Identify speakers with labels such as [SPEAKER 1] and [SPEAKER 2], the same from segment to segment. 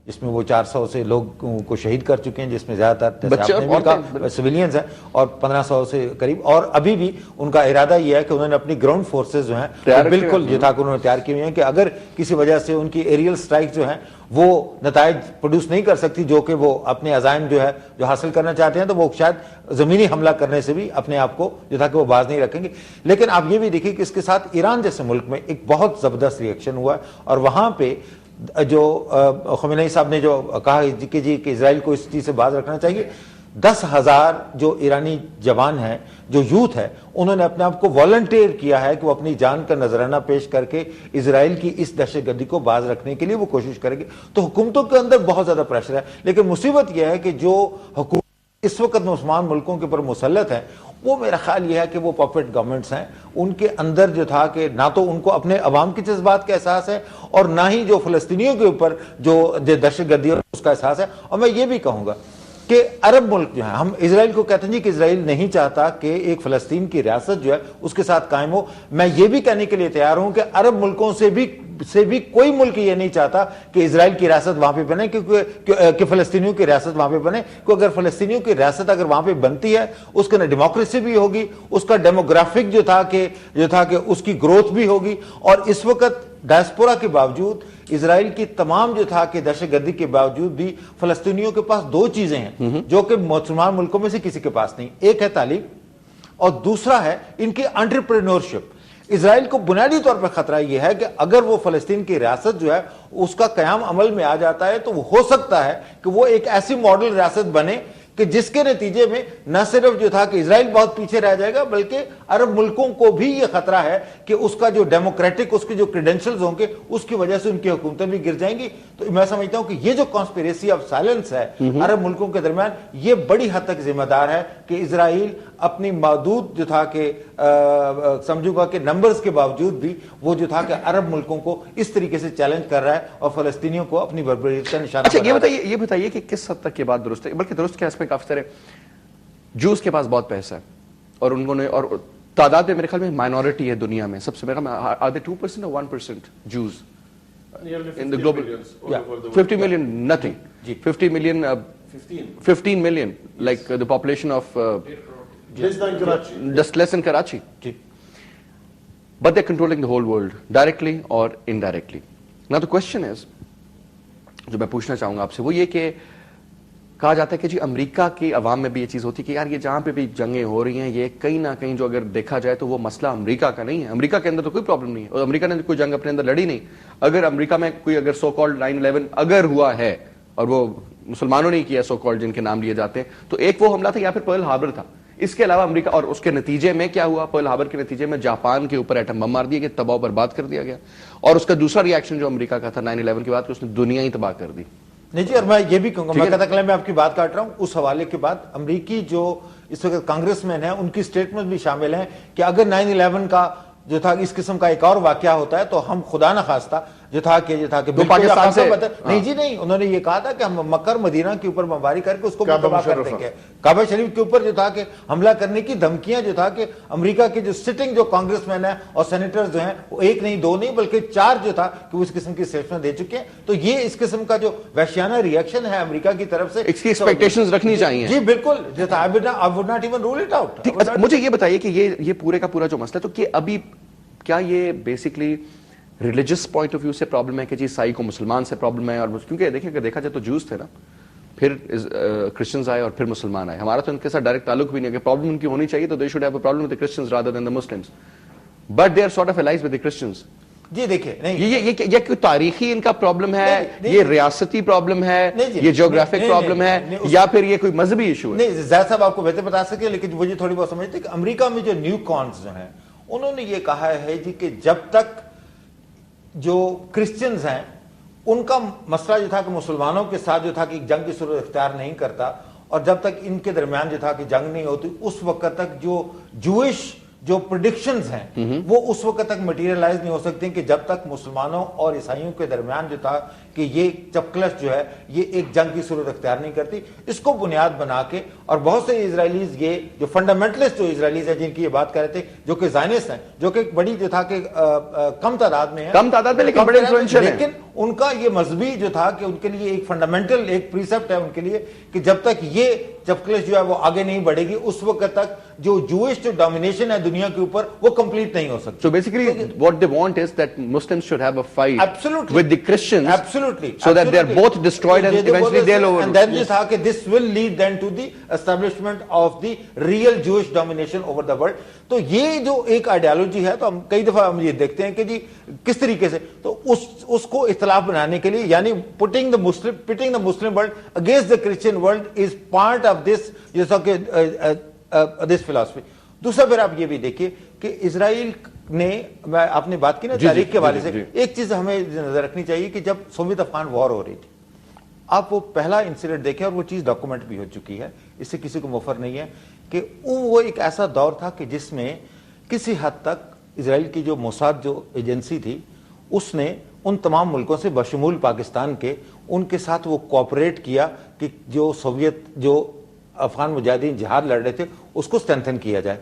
[SPEAKER 1] جس میں وہ 400 سے لوگ کو شہید کر چکے ہیں، جس میں زیادہ تر سویلینز ہیں، اور 1500 سے قریب. اور ابھی بھی ان کا ارادہ یہ ہے کہ انہوں نے اپنی گراؤنڈ فورسز جو ہیں بالکل جو تھا کہ انہوں نے تیار کی ہوئی ہیں کہ اگر کسی وجہ سے ان کی ایریل سٹرائک جو ہیں وہ نتائج پروڈیوس نہیں کر سکتی جو کہ وہ اپنے عزائم جو ہے جو حاصل کرنا چاہتے ہیں، تو وہ شاید زمینی حملہ کرنے سے بھی اپنے آپ کو جو تھا کہ وہ باز نہیں رکھیں گے. لیکن آپ یہ بھی دیکھیں کہ اس کے ساتھ ایران جیسے ملک میں ایک بہت زبردست ری ایکشن ہوا ہے، اور وہاں پہ جو خمینی صاحب نے جو کہا کہ اسرائیل کو اس چیز سے باز رکھنا چاہیے، 10,000 جو ایرانی جوان ہیں، جو یوتھ ہے، انہوں نے اپنے آپ کو والنٹیئر کیا ہے کہ وہ اپنی جان کا نذرانہ پیش کر کے اسرائیل کی اس دہشت گردی کو باز رکھنے کے لیے وہ کوشش کریں گے. تو حکومتوں کے اندر بہت زیادہ پریشر ہے، لیکن مصیبت یہ ہے کہ جو حکومت اس وقت مسلمان ملکوں کے اوپر مسلط ہیں، وہ میرا خیال یہ ہے کہ وہ پپٹ گورنمنٹس ہیں. ان کے اندر جو تھا کہ نہ تو ان کو اپنے عوام کی جذبات کا احساس ہے، اور نہ ہی جو فلسطینیوں کے اوپر جو دہشت گردی ہے اس کا احساس ہے. اور میں یہ بھی کہوں گا کہ عرب ملک جو ہیں، ہم اسرائیل کو کہتے ہیں جی کہ اسرائیل نہیں چاہتا کہ ایک فلسطین کی ریاست جو ہے اس کے ساتھ قائم ہو. میں یہ بھی کہنے کے لیے تیار ہوں کہ عرب ملکوں سے بھی کوئی ملک یہ نہیں چاہتا کہ اسرائیل کی ریاست وہاں پہ بنے، کہ فلسطینیوں کی ریاست وہاں پہ بنے. کیونکہ اگر فلسطینیوں کی ریاست اگر وہاں پہ بنتی ہے، اس کے اندر ڈیموکریسی بھی ہوگی، اس کا ڈیموگرافک جو تھا کہ اس کی گروتھ بھی ہوگی. اور اس وقت ڈائسپورا کے باوجود، اسرائیل کی تمام جو تھا کہ دہشت گردی کے باوجود بھی فلسطینیوں کے پاس 2 چیزیں ہیں جو کہ مسلمان ملکوں میں سے کسی کے پاس نہیں. ایک ہے تعلیم، اور دوسرا ہے ان کی انٹرپرینورشپ. اسرائیل کو بنیادی طور پر خطرہ یہ ہے کہ اگر وہ فلسطین کی ریاست جو ہے اس کا قیام عمل میں آ جاتا ہے، تو وہ ہو سکتا ہے کہ وہ ایک ایسی ماڈل ریاست بنے کہ جس کے نتیجے میں نہ صرف جو تھا کہ اسرائیل بہت پیچھے رہ جائے گا، بلکہ عرب ملکوں کو بھی یہ خطرہ ہے کہ اس کا جو ڈیموکریٹک اس کے جو کریڈینشلز ہوں گے اس کی وجہ سے ان کی حکومتیں بھی گر جائیں گی. تو میں سمجھتا ہوں کہ یہ جو کانسپیریسی آف سائلنس ہے عرب ملکوں کے درمیان، یہ بڑی حد تک ذمہ دار ہے کہ اسرائیل اپنی محدود جو تھا کہ سمجھوں گا کہ نمبرز کے باوجود بھی وہ جو تھا کہ عرب ملکوں کو اس طریقے سے چیلنج کر رہا ہے اور فلسطینیوں کو اپنی بربریت کا نشانہ.
[SPEAKER 2] اچھا یہ بتائیے کہ کس حد تک یہ بات درست ہے، بلکہ درست کیا اس میں کافی سارے جوز کے پاس بہت پیسہ ہے، اور انہوں نے اور تعداد میں میرے خیال میں مائنورٹی ہے دنیا میں سب سے، میرے خیال میں are they 2% or 1% Jews in the global 50 million nothing 50 million 15 million like the population of just less than Karachi, but they're controlling the whole world directly or indirectly. Now the question is جو میں پوچھنا چاہوں گا آپ سے وہ یہ کہ کہا جاتا ہے کہ جی امریکہ کی عوام میں بھی یہ چیز ہوتی ہے کہ یار یہ جہاں پہ بھی جنگیں ہو رہی ہیں یہ کہیں نہ کہیں جو اگر دیکھا جائے تو وہ مسئلہ امریکہ کا نہیں ہے، امریکہ کے اندر تو کوئی پرابلم نہیں ہے، اور امریکہ نے کوئی جنگ اپنے اندر لڑی نہیں. اگر امریکہ میں کوئی اگر سو کالڈ 9/11 اگر ہوا ہے اور وہ مسلمانوں نے کیا سو کالڈ جن کے نام لیے جاتے ہیں، تو ایک وہ حملہ تھا یا پھر پرل ہاربر تھا. اس کے علاوہ امریکہ اور اس کے نتیجے میں کیا ہوا، پرل ہاربر کے نتیجے میں جاپان کے اوپر ایٹم بم مار دیا گیا، تباہ و برباد کر دیا گیا. اور اس کا دوسرا ری ایکشن جو امریکہ کا تھا 9/11 کے بعد کہ اس نے دنیا ہی تباہ کر دی.
[SPEAKER 1] نہیں جی، اور میں یہ بھی کہوں گا، میں کہتا کہ میں آپ کی بات کاٹ رہا ہوں، اس حوالے کے بعد امریکی جو اس وقت کانگریس مین ہیں ان کی سٹیٹمنٹ بھی شامل ہیں کہ اگر 9/11 کا جو تھا اس قسم کا ایک اور واقعہ ہوتا ہے تو ہم خدا نہ خواستہ جو تھا کہ
[SPEAKER 2] پاکستان سے
[SPEAKER 1] نہیں جی نہیں، انہوں نے یہ کہا تھا کہ ہم مکہ اور مدینہ کے اوپر بمباری کر کے اس کو تباہ کر دیں گے. کعبہ شریف کے اوپر جو تھا کہ حملہ کرنے کی دھمکیاں جو تھا کہ امریکہ کے جو سٹنگ جو کانگریس مین ہیں اور سینیٹرز جو ہیں وہ 1 نہیں 2 نہیں بلکہ 4 جو تھا کہ وہ اس قسم کی اسٹیٹمنٹ دے چکے ہیں. تو یہ اس قسم کا جو وحشیانہ ری ایکشن ہے امریکہ کی طرف سے،
[SPEAKER 2] اس کی ایکسپیکٹیشنز رکھنی چاہیے.
[SPEAKER 1] جی بالکل، جو تھا I would not even rule it out.
[SPEAKER 2] مجھے یہ بتائیے کہ یہ پورے کا پورا جو مسئلہ تو کہ ابھی کیا یہ basically religious point of view سے پرابلم ہے کہ جی عیسائی کو مسلمان سے پرابلم ہے، اور کیونکہ دیکھیں اگر دیکھا جائے تو جوز تھے نا، پھر کرسچنز آئے اور پھر مسلمان آئے. ہمارا تو ان کے ساتھ ڈائریکٹ تعلق بھی نہیں ہے. پرابلم ان کی ہونی چاہیے تو they should have a problem with the Christians rather than the Muslims, but they are sort of allies with the Christians.
[SPEAKER 1] جی دیکھیں
[SPEAKER 2] یہ کوئی تاریخی ان کا پرابلم ہے، یہ ریاستی پرابلم ہے، یہ جیوگرافک پرابلم ہے، یا پھر یہ کوئی مذہبی ایشو ہے؟
[SPEAKER 1] نہیں، زید صاحب آپ کو بہتر بتا سکتے ہیں، لیکن مجھے تھوڑی بہت سمجھتے کہ امریکہ میں جو نیو کانز جو ہیں انہوں نے یہ کہا ہے جی کہ جب تک جو کرسچنز ہیں ان کا مسئلہ جو تھا کہ مسلمانوں کے ساتھ جو تھا کہ جنگ کی صورت اختیار نہیں کرتا، اور جب تک ان کے درمیان جو تھا کہ جنگ نہیں ہوتی، اس وقت تک جو جوئش جو پریڈکشنز ہیں وہ اس وقت تک مٹیریلائز نہیں ہو سکتے کہ جب تک مسلمانوں اور عیسائیوں کے درمیان جو تھا کہ یہ چپکلش جو ہے یہ ایک جنگ کی صورت اختیار نہیں کرتی. اس کو بنیاد بنا کے اور بہت سے اسرائیلیز یہ جو فنڈامنٹلسٹ جو اسرائیلیز ہیں جن کی یہ بات کر رہے تھے جو کہ زائنسٹ ہیں جو کہ بڑی جو تھا کہ کم تعداد میں ہیں
[SPEAKER 2] لیکن بڑے انفلوئنشل ہیں,
[SPEAKER 1] لیکن ان کا یہ مذہبی جو تھا کہ ان کے لیے ایک فنڈامنٹل ایک پریسپٹ ہے ان کے لیے کہ جب تک یہ چپکلش جو ہے وہ آگے نہیں بڑھے گی اس وقت تک جو جوئش جو ڈومینیشن ہے دنیا کے اوپر وہ کمپلیٹ نہیں ہو سکتی.
[SPEAKER 2] So basically what they want is that Muslims should have a fight
[SPEAKER 1] Absolutely.
[SPEAKER 2] with the Christians
[SPEAKER 1] Absolutely.
[SPEAKER 2] so that they are both destroyed and eventually they'll over.
[SPEAKER 1] And then this کہ this will lead then to the establishment of the real Jewish domination over the world. تو یہ جو ایک ideology ہے تو ہم کئی دفعہ ہم یہ دیکھتے ہیں کہ جی کس طریقے سے تو اس کو اختلاف بنانے کے لیے یعنی pitting the Muslim world against the Christian world is part of this جیسا کہ this philosophy. دوسرا پھر آپ یہ بھی دیکھیے کہ اسرائیل نے آپ نے بات کی نا تاریخ کے حوالے سے ایک چیز ہمیں نظر رکھنی چاہیے کہ جب سوویت افغان وار ہو رہی تھی آپ وہ پہلا انسیڈنٹ دیکھیں اور وہ چیز ڈاکومنٹ بھی ہو چکی ہے اس سے کسی کو مفر نہیں ہے کہ وہ ایک ایسا دور تھا کہ جس میں کسی حد تک اسرائیل کی جو موساد جو ایجنسی تھی اس نے ان تمام ملکوں سے بشمول پاکستان کے ان کے ساتھ وہ کوآپریٹ کیا کہ جو سوویت جو افغان مجاہدین جہاد لڑ رہے تھے اس کو اسٹرینتھن کیا جائے.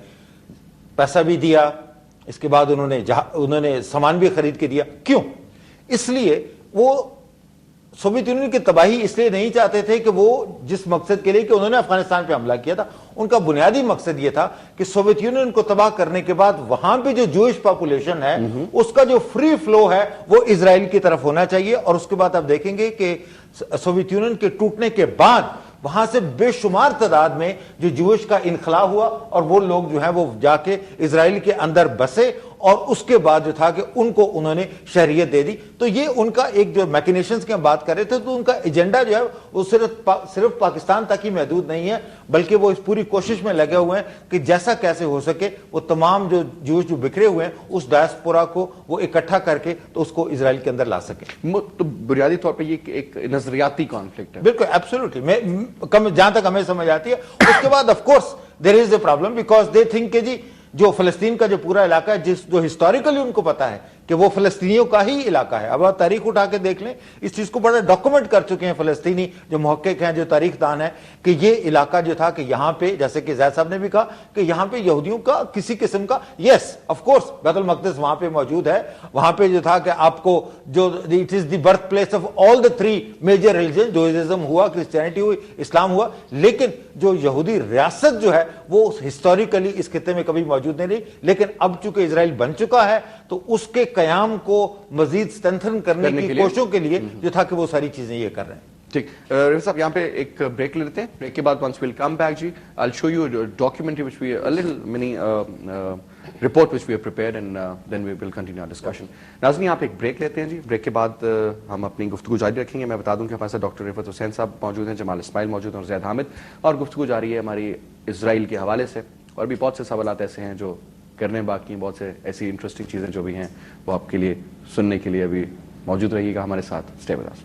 [SPEAKER 1] پیسہ بھی دیا اس کے بعد انہوں نے سامان بھی خرید کے دیا. کیوں؟ اس لیے وہ سوویت یونین کی تباہی اس لیے نہیں چاہتے تھے کہ وہ جس مقصد کے لیے کہ انہوں نے افغانستان پہ حملہ کیا تھا ان کا بنیادی مقصد یہ تھا کہ سوویت یونین کو تباہ کرنے کے بعد وہاں پہ جو جوئش پاپولیشن ہے اس کا جو فری فلو ہے وہ اسرائیل کی طرف ہونا چاہیے. اور اس کے بعد آپ دیکھیں گے کہ سوویت یونین کے ٹوٹنے کے بعد وہاں سے بے شمار تعداد میں جو جوئش کا انخلا ہوا اور وہ لوگ جو ہیں وہ جا کے اسرائیل کے اندر بسے اور اس کے بعد جو تھا کہ ان کو انہوں نے شہریت دے دی. تو یہ ان کا ایک جو میکنیشنز کی ہم بات کر رہے تھے تو ان کا ایجنڈا جو ہے وہ صرف پاکستان تک ہی محدود نہیں ہے بلکہ وہ اس پوری کوشش میں لگے ہوئے ہیں کہ جیسا کیسے ہو سکے وہ تمام جو جوئش جو بکھرے ہوئے ہیں اس ڈائسپورا کو وہ اکٹھا کر کے تو اس کو اسرائیل کے اندر لا سکے.
[SPEAKER 2] تو بنیادی طور پہ یہ ایک نظریاتی کانفلکٹ ہے.
[SPEAKER 1] بالکل ایبسولوٹلی جہاں تک ہمیں سمجھ آتی ہے. اس کے بعد of course there is a problem because they think کہ جی جو فلسطین کا جو پورا علاقہ ہے جو ہسٹوریکلی ان کو پتا ہے کہ وہ فلسطینیوں کا ہی علاقہ ہے. اب آپ تاریخ اٹھا کے دیکھ لیں اس چیز کو بڑا ڈاکومنٹ کر چکے ہیں فلسطینی جو محقق ہیں جو تاریخ دان ہیں کہ یہ علاقہ جو تھا کہ یہاں پہ جیسے کہ زید صاحب نے بھی کہا کہ یہاں پہ یہودیوں کا کسی قسم کا یس آف کورس بیت المقدس وہاں پہ موجود ہے. وہاں پہ جو تھا کہ آپ کو جو it is the birth place of all the 3 major religion Judaism ہوا کرسچینٹی ہوئی اسلام ہوا لیکن جو یہودی ریاست جو ہے وہ ہسٹوریکلی اس خطے میں کبھی موجود نہیں رہی. لیکن اب چونکہ اسرائیل بن چکا ہے تو اس کے قیام کو مزید اسٹرینتھن کرنے کی کوششوں کے لیے جو تھا کہ وہ ساری چیزیں یہ کر رہے ہیں.
[SPEAKER 2] ٹھیک رفیع صاحب یہاں پہ ایک بریک لیتے ہیں. بریک کے بعد once we'll come back G I'll show you a documentary which we a little mini report which we have prepared and then we will continue our discussion. ناظرین یہاں پہ ایک بریک لیتے ہیں جی. بریک کے بعد ہم اپنی گفتگو جاری رکھیں گے. میں بتا دوں کہ ہمارے ساتھ ڈاکٹر رفعت حسین صاحب موجود ہیں, جمال اسماعیل موجود ہیں اور زید حامد, اور گفتگو جاری ہے ہماری اسرائیل کے حوالے سے اور بھی بہت سے سوالات ایسے ہیں جو کرنے باقی ہیں, بہت سے ایسی انٹرسٹنگ چیزیں جو بھی ہیں وہ آپ کے لیے سننے کے لیے ابھی موجود رہیے گا ہمارے ساتھ. Stay with us.